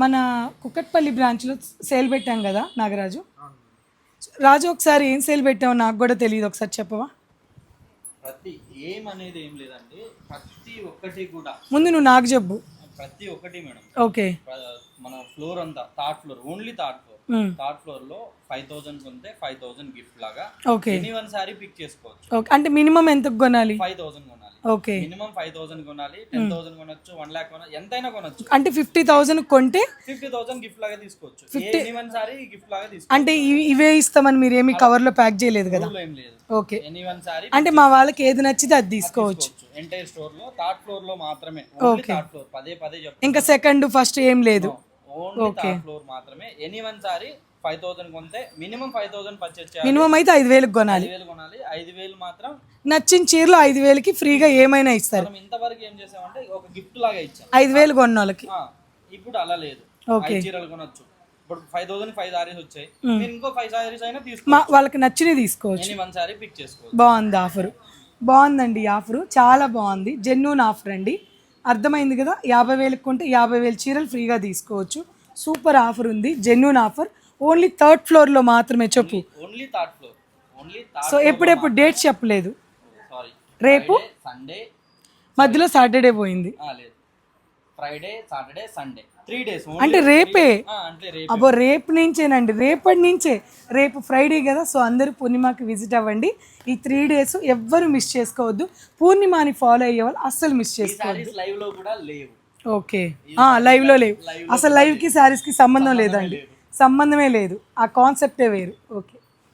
మన కుక్కట్పల్లి బ్రాంచ్లో సేల్ పెట్టాం కదా నాగరాజు. రాజు ఒకసారి ఏం సేల్ పెట్టామో నాకు కూడా తెలియదు, ఒకసారి చెప్పవా? ప్రతి ఏం అనేది ఏం లేదండి, ప్రతి ఒక్కటి కూడా ముందు నువ్వు నాకు చెప్పు. ప్రతి ఒక్కటి మేడం. ఓకే. మన ఫ్లోర్ అంతా third floor, only third floor లో 5,000 కొంటే 5,000 గిఫ్ట్ లాగా ఎనీవన్ సారీ పిక్ చేసుకోవచ్చు. ఓకే, అంటే మినిమం ఎంత కొనాలి? 5,000 కొనాలి. ఓకే, మినిమం 5,000 కొనాలి. 10,000 కొనొచ్చు, 1 lakh కొనొచ్చు, ఎంతైనా కొనొచ్చు. అంటే 50,000 కొంటే 50,000 గిఫ్ట్ లాగా తీసుకోవచ్చు. ఎనీవన్ సారీ గిఫ్ట్ లాగా తీసుకోవచ్చు. అంటే ఇవే ఇస్తామని మీరు ఏమి కవర్ లో ప్యాక్ చేయలేదు కదా? ఏం లేదు. ఓకే, ఎనీవన్ సారీ అంటే మా వాళ్ళకి ఏది నచ్చితే అది తీసుకోవచ్చు. ఎంటైర్ స్టోర్ లో థర్డ్ ఫ్లోర్ లో మాత్రమే. ఓన్లీ థర్డ్ ఫ్లోర్, పదే చెప్తాను. ఇంకా సెకండ్ ఫస్ట్ ఏం లేదు, ఓన్లీ థర్డ్ ఫ్లోర్ మాత్రమే. ఎనీవన్ సారీ 5,000 కొంటే మినిమం 5,000 పర్చేస్ చేయాలి. మినిమం అయితే 5,000 కొనాలి. 5,000 మాత్రం నచ్చిన చీరలు 5,000కి ఫ్రీగా ఏమైనా ఇస్తారు. మనం ఇంతవరకు ఏం చేసామంటే ఒక గిఫ్ట్ లాగా ఇచ్చాం 5,000 కొన్న వాళ్ళకి. ఇప్పుడు అలా లేదు, 5 చీరలు కొనొచ్చు. ఇప్పుడు 5,000 5 సారీస్ వచ్చాయి, మీరు ఇంకో 5 సారీస్ అయినా తీసుకోవచ్చు. వాళ్ళకి నచ్చినవి తీసుకోవచ్చు. ఎనీవన్ సారీ పిక్ చేసుకోవచ్చు. బాగుంది ఆఫర్, బాగుందండి ఆఫరు, చాలా బాగుంది. జెన్యూన్ ఆఫర్ అండి, అర్థమైంది కదా? 50,000 కొంటే 50,000 చీరలు ఫ్రీగా తీసుకోవచ్చు. సూపర్ ఆఫర్ ఉంది, genuine offer. Only third floor లో మాత్రమే. చెప్పు. Only third floor. సో ఎప్పుడెప్పుడు డేట్స్ చెప్పలేదు. సారీ, రేపు సండే, మధ్యలో సాటర్డే పోయింది. లేదు, ఫ్రైడే, సాటర్డే, సండే 3 days. అంటే రేపే? అంటే అబ్బో, రేపు నుంచేనండి, రేపటి నుంచే. రేపు ఫ్రైడే కదా, సో అందరూ పూర్ణిమకి విజిట్ అవ్వండి. ఈ 3 days ఎవ్వరు మిస్ చేసుకోవద్దు. పూర్ణిమని ఫాలో అయ్యే వాళ్ళు అస్సలు మిస్ చేసుకోవద్దు. లైవ్ లో కూడా లేవు. ఓకే, లైవ్ లో లేవు. అసలు లైవ్ కి శారీస్ కి సంబంధం లేదండి, సంబంధమే లేదు. ఆ కాన్సెప్టే వేరు. ఓకే.